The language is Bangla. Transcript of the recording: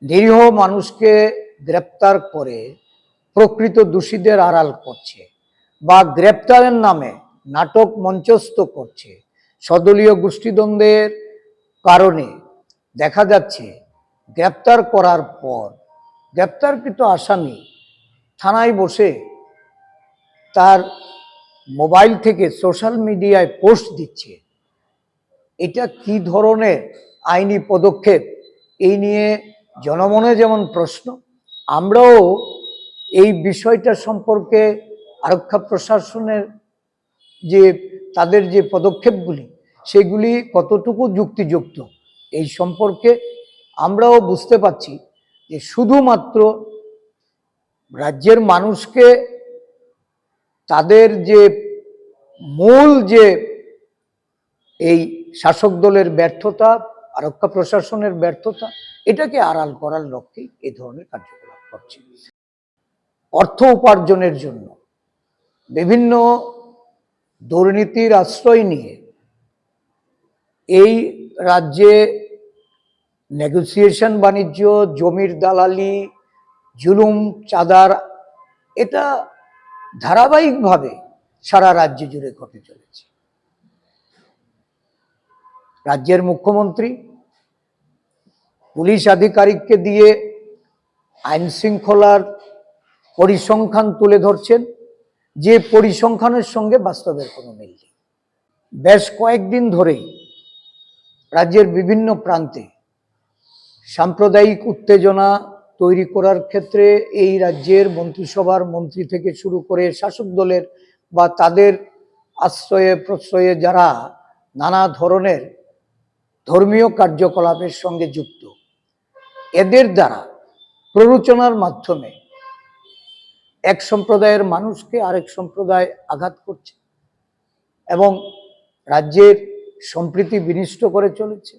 নিরীহ মানুষকে গ্রেপ্তার করে প্রকৃত দোষীদের আড়াল করছে বা গ্রেপ্তারের নামে নাটক মঞ্চস্থ করছে। সদলীয় গোষ্ঠীদ্বন্দ্বের কারণে দেখা যাচ্ছে গ্রেপ্তার করার পর গ্রেপ্তারকৃত আসামি থানায় বসে তার মোবাইল থেকে সোশ্যাল মিডিয়ায় পোস্ট দিচ্ছে। এটা কি ধরনের আইনি পদক্ষেপ? এই নিয়ে জনমনে যেমন প্রশ্ন, আমরাও এই বিষয়টা সম্পর্কে আরক্ষা প্রশাসনের যে তাদের যে পদক্ষেপগুলি সেগুলি কতটুকু যুক্তিযুক্ত এই সম্পর্কে আমরাও বুঝতে পারছি যে শুধুমাত্র রাজ্যের মানুষকে তাদের যে মূল যে এই শাসক দলের ব্যর্থতা, আরক্ষা প্রশাসনের ব্যর্থতা, এটাকে আড়াল করার লক্ষ্যেই এই ধরনের কার্যকলাপ করছে। অর্থ উপার্জনের জন্য বিভিন্ন দুর্নীতির আশ্রয় নিয়ে এই রাজ্যে নেগোসিয়েশন বাণিজ্য, জমির দালালি, জুলুম, চাঁদার, এটা ধারাবাহিকভাবে সারা রাজ্য জুড়ে ঘটে চলেছে। রাজ্যের মুখ্যমন্ত্রী পুলিশ আধিকারিককে দিয়ে আইন শৃঙ্খলার পরিসংখ্যান তুলে ধরছেন, যে পরিসংখ্যানের সঙ্গে বাস্তবের কোনো মিল নেই। বেশ কয়েকদিন ধরেই রাজ্যের বিভিন্ন প্রান্তে সাম্প্রদায়িক উত্তেজনা তৈরি করার ক্ষেত্রে এই রাজ্যের মন্ত্রিসভার মন্ত্রী থেকে শুরু করে শাসক দলের বা তাদের আশ্রয়ে প্রশ্রয়ে যারা নানা ধরনের ধর্মীয় কার্যকলাপের সঙ্গে যুক্ত, এদের দ্বারা প্ররোচনার মাধ্যমে এক সম্প্রদায়ের মানুষকে আরেক সম্প্রদায় আঘাত করছে এবং রাজ্যের সম্প্রীতি বিনষ্ট করে চলেছে।